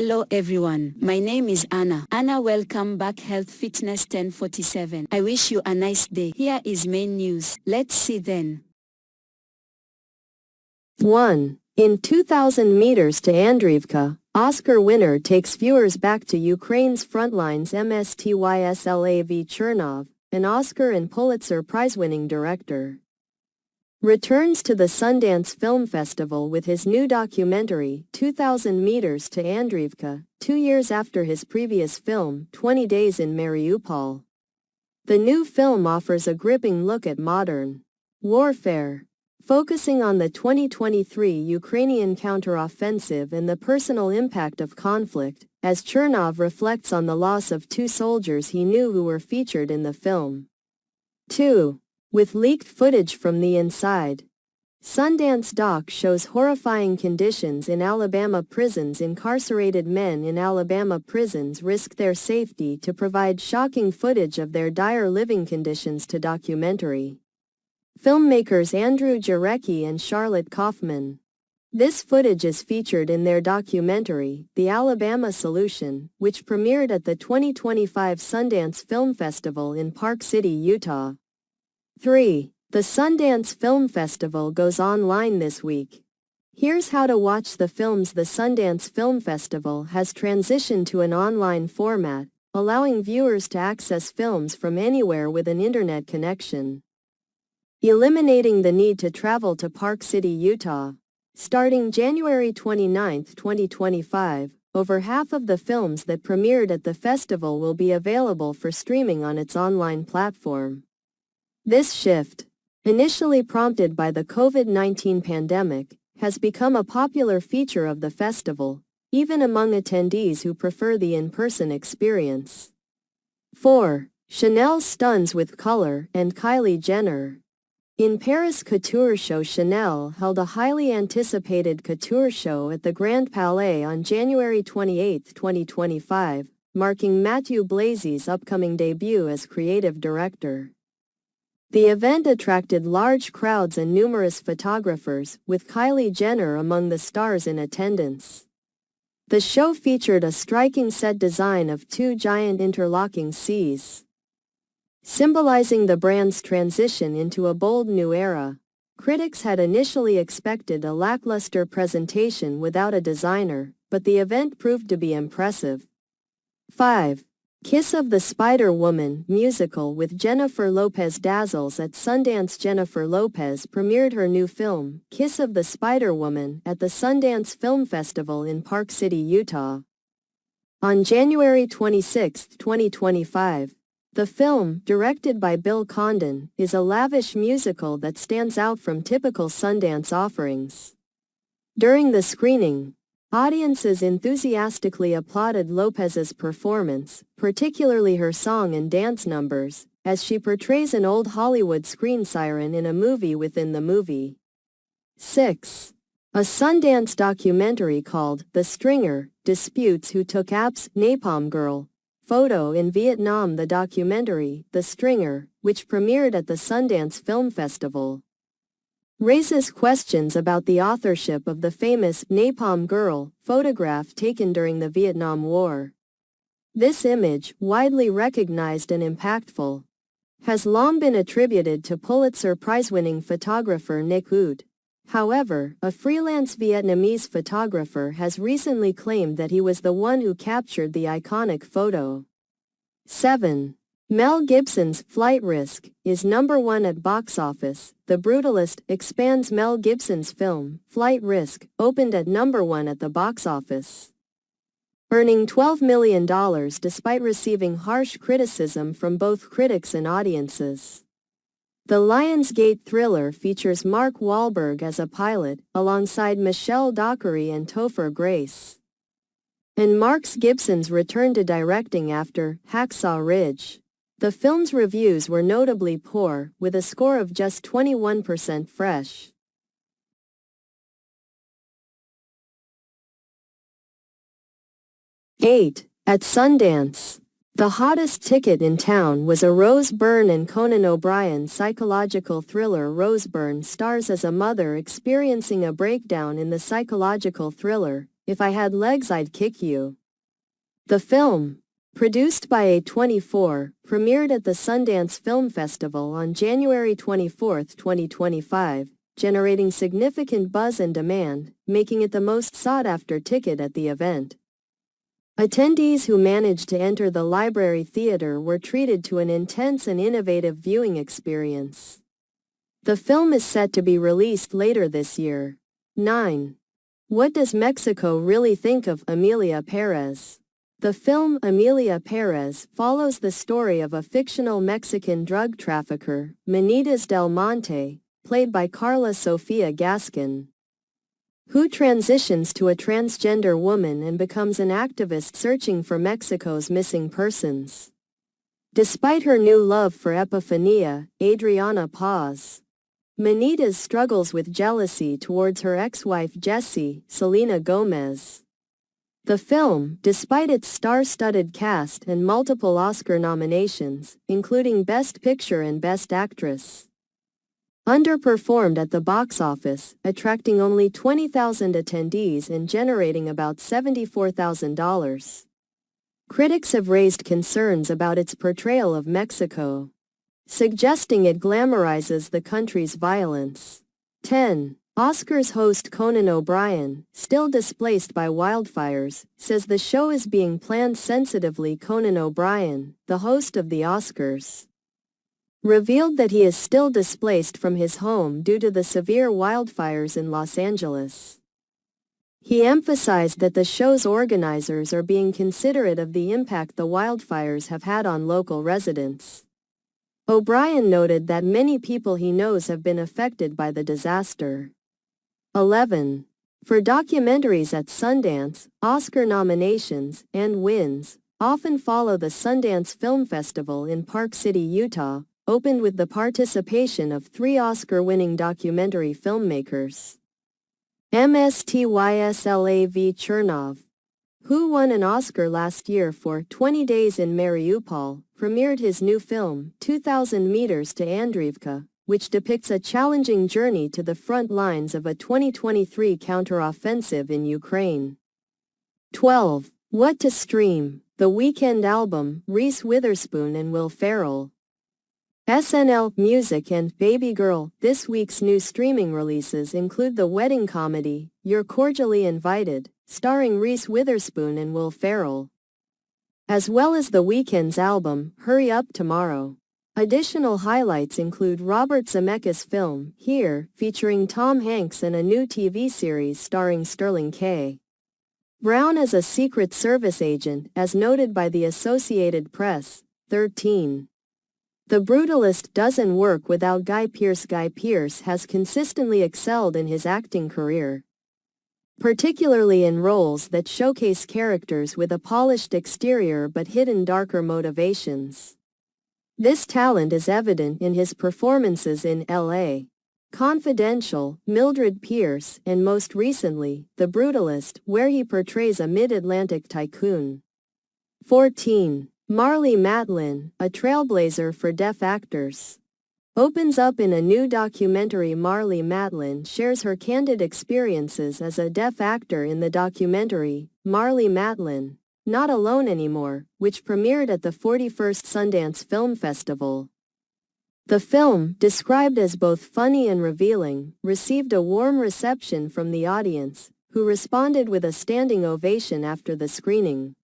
Hello everyone, my name is Anna. Anna, welcome back Health Fitness 1047. I wish you a nice day. Here is main news. Let's see then. 1. In 2,000 meters to Andriivka, Oscar winner takes viewers back to Ukraine's frontlines. Mstyslav Chernov, an Oscar and Pulitzer Prize-winning director, returns to the Sundance Film Festival with his new documentary, 2,000 Meters to Andriivka, 2 years after his previous film, 20 Days in Mariupol. The new film offers a gripping look at modern warfare, focusing on the 2023 Ukrainian counteroffensive and the personal impact of conflict, as Chernov reflects on the loss of 2 soldiers he knew who were featured in the film. 2. With leaked footage from the inside, Sundance doc shows horrifying conditions in Alabama prisons. Incarcerated men in Alabama prisons risk their safety to provide shocking footage of their dire living conditions to documentary filmmakers Andrew Jarecki and Charlotte Kaufman. This footage is featured in their documentary, The Alabama Solution, which premiered at the 2025 Sundance Film Festival in Park City, Utah. 3. The Sundance Film Festival goes online this week. Here's how to watch the films. The Sundance Film Festival has transitioned to an online format, allowing viewers to access films from anywhere with an internet connection, eliminating the need to travel to Park City, Utah. Starting January 29, 2025, over half of the films that premiered at the festival will be available for streaming on its online platform. This shift, initially prompted by the COVID-19 pandemic, has become a popular feature of the festival, even among attendees who prefer the in-person experience. 4. Chanel stuns with color and Kylie Jenner. In Paris couture show, Chanel held a highly anticipated couture show at the Grand Palais on January 28, 2025, marking Mathieu Blazy's upcoming debut as creative director. The event attracted large crowds and numerous photographers, with Kylie Jenner among the stars in attendance. The show featured a striking set design of 2 giant interlocking Cs, symbolizing the brand's transition into a bold new era. Critics had initially expected a lackluster presentation without a designer, but the event proved to be impressive. 5. Kiss of the Spider-Woman musical with Jennifer Lopez dazzles at Sundance. Jennifer Lopez premiered her new film, Kiss of the Spider-Woman, at the Sundance Film Festival in Park City, Utah, on January 26, 2025. The film, directed by Bill Condon, is a lavish musical that stands out from typical Sundance offerings. During the screening, audiences enthusiastically applauded Lopez's performance, particularly her song and dance numbers, as she portrays an old Hollywood screen siren in a movie within the movie. 6. A Sundance documentary called The Stringer disputes who took Apiece Napalm Girl photo in Vietnam. The documentary, The Stringer, which premiered at the Sundance Film Festival, raises questions about the authorship of the famous Napalm Girl photograph taken during the Vietnam War. This image, widely recognized and impactful, has long been attributed to Pulitzer Prize-winning photographer Nick Ut. However, a freelance Vietnamese photographer has recently claimed that he was the one who captured the iconic photo. 7. Mel Gibson's Flight Risk is #1 at box office. The Brutalist expands. Mel Gibson's film, Flight Risk, opened at #1 at the box office, earning $12 million despite receiving harsh criticism from both critics and audiences. The Lionsgate thriller features Mark Wahlberg as a pilot, alongside Michelle Dockery and Topher Grace, and marks Gibson's return to directing after Hacksaw Ridge. The film's reviews were notably poor, with a score of just 21% fresh. 8. At Sundance, the hottest ticket in town was a Rose Byrne and Conan O'Brien psychological thriller. Rose Byrne stars as a mother experiencing a breakdown in the psychological thriller, If I Had Legs I'd Kick You. The film, produced by A24, premiered at the Sundance Film Festival on January 24, 2025, generating significant buzz and demand, making it the most sought-after ticket at the event. Attendees who managed to enter the library theater were treated to an intense and innovative viewing experience. The film is set to be released later this year. 9. What does Mexico really think of Emilia Pérez? The film Emilia Pérez follows the story of a fictional Mexican drug trafficker, Benítez del Monte, played by Carla Sofia Gascon, who transitions to a transgender woman and becomes an activist searching for Mexico's missing persons. Despite her new love for Epifania, Adriana Paz, Benítez struggles with jealousy towards her ex-wife Jessie, Selena Gomez. The film, despite its star-studded cast and multiple Oscar nominations, including Best Picture and Best Actress, underperformed at the box office, attracting only 20,000 attendees and generating about $74,000. Critics have raised concerns about its portrayal of Mexico, suggesting it glamorizes the country's violence. 10. Oscars host Conan O'Brien, still displaced by wildfires, says the show is being planned sensitively. Conan O'Brien, the host of the Oscars, revealed that he is still displaced from his home due to the severe wildfires in Los Angeles. He emphasized that the show's organizers are being considerate of the impact the wildfires have had on local residents. O'Brien noted that many people he knows have been affected by the disaster. 11. For documentaries at Sundance, Oscar nominations and wins often follow. The Sundance Film Festival in Park City, Utah, opened with the participation of 3 Oscar-winning documentary filmmakers. Mstyslav Chernov, who won an Oscar last year for 20 Days in Mariupol, premiered his new film, 2,000 Meters to Andriivka, which depicts a challenging journey to the front lines of a 2023 counteroffensive in Ukraine. 12. What to Stream? The Weeknd album, Reese Witherspoon and Will Ferrell, SNL, Music and Baby Girl. This week's new streaming releases include the wedding comedy, You're Cordially Invited, starring Reese Witherspoon and Will Ferrell, as well as The Weeknd's album, Hurry Up Tomorrow. Additional highlights include Robert Zemeckis' film, Here, featuring Tom Hanks, and a new TV series starring Sterling K. Brown as a Secret Service agent, as noted by the Associated Press. 13. The Brutalist doesn't work without Guy Pearce. Guy Pearce has consistently excelled in his acting career, particularly in roles that showcase characters with a polished exterior but hidden darker motivations. This talent is evident in his performances in L.A. Confidential, Mildred Pierce, and most recently, The Brutalist, where he portrays a mid-Atlantic tycoon. 14. Marlee Matlin, a trailblazer for deaf actors, opens up in a new documentary. Marlee Matlin shares her candid experiences as a deaf actor in the documentary, Marlee Matlin, Not Alone Anymore, which premiered at the 41st Sundance Film Festival. The film, described as both funny and revealing, received a warm reception from the audience, who responded with a standing ovation after the screening.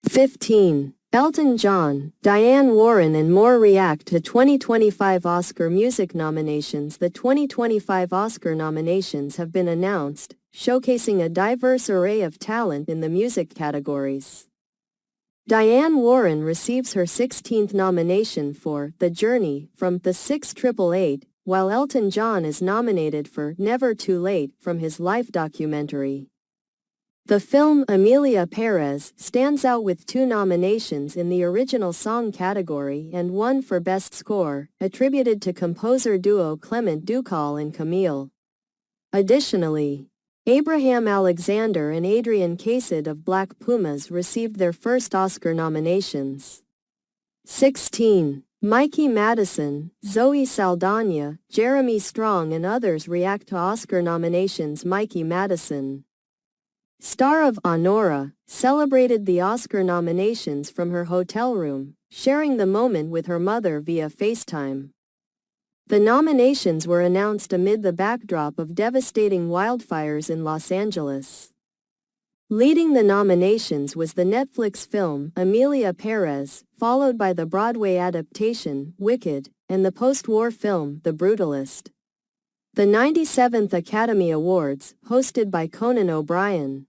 15. Elton John, Diane Warren and more react to 2025 Oscar music nominations. The 2025 Oscar nominations have been announced, showcasing a diverse array of talent in the music categories. Diane Warren receives her 16th nomination for The Journey from The 688, while Elton John is nominated for Never Too Late from his life documentary. The film Emilia Pérez stands out with 2 nominations in the original song category and 1 for Best Score, attributed to composer duo Clement Ducal and Camille. Additionally, Abraham Alexander and Adrian Cassid of Black Pumas received their first Oscar nominations. 16. Mikey Madison, Zoe Saldana, Jeremy Strong and others react to Oscar nominations. Mikey Madison, star of Honora, celebrated the Oscar nominations from her hotel room, sharing the moment with her mother via FaceTime. The nominations were announced amid the backdrop of devastating wildfires in Los Angeles. Leading the nominations was the Netflix film Emilia Pérez, followed by the Broadway adaptation Wicked, and the post-war film The Brutalist. The 97th Academy Awards, hosted by Conan O'Brien,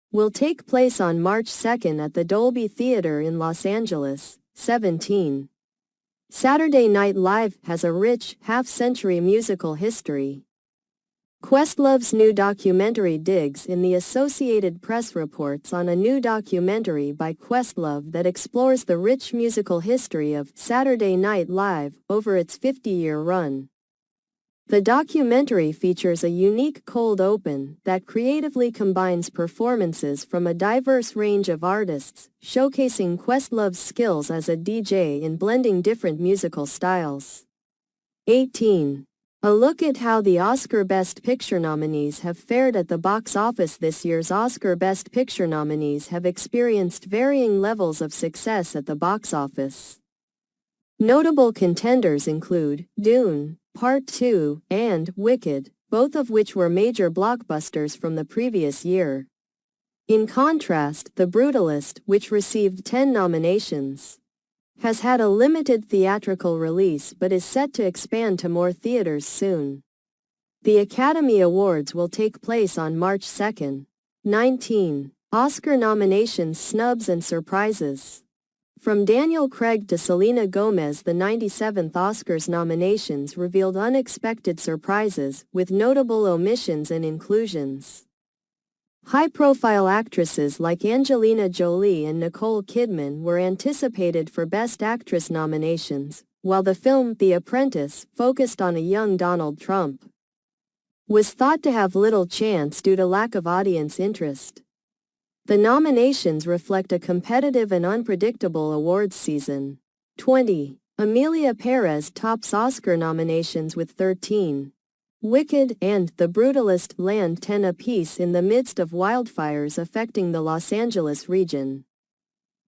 will take place on March 2 at the Dolby Theater in Los Angeles. 17. Saturday Night Live has a rich, half-century musical history. Questlove's new documentary digs in the Associated Press reports on a new documentary by Questlove that explores the rich musical history of Saturday Night Live over its 50-year run. The documentary features a unique cold open that creatively combines performances from a diverse range of artists, showcasing Questlove's skills as a DJ in blending different musical styles. 18. A look at how the Oscar Best Picture nominees have fared at the box office. This year's Oscar Best Picture nominees have experienced varying levels of success at the box office. Notable contenders include Dune, Part 2, and Wicked, both of which were major blockbusters from the previous year. In contrast, The Brutalist, which received 10 nominations, has had a limited theatrical release but is set to expand to more theaters soon. The Academy Awards will take place on March 2. 19. Oscar nominations, snubs and surprises. From Daniel Craig to Selena Gomez, the 97th Oscars nominations revealed unexpected surprises, with notable omissions and inclusions. High-profile actresses like Angelina Jolie and Nicole Kidman were anticipated for Best Actress nominations, while the film The Apprentice, focused on a young Donald Trump, was thought to have little chance due to lack of audience interest. The nominations reflect a competitive and unpredictable awards season. 20. Emilia Pérez tops Oscar nominations with 13. Wicked and The Brutalist land 10 apiece in the midst of wildfires affecting the Los Angeles region.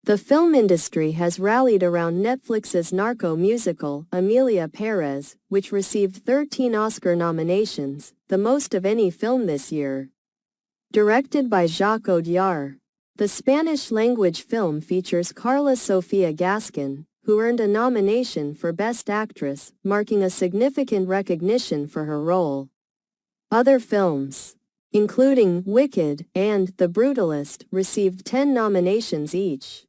The film industry has rallied around Netflix's narco musical, Emilia Pérez, which received 13 Oscar nominations, the most of any film this year. Directed by Jacques Audiard, the Spanish-language film features Carla Sofia Gascon, who earned a nomination for Best Actress, marking a significant recognition for her role. Other films, including Wicked and The Brutalist, received 10 nominations each.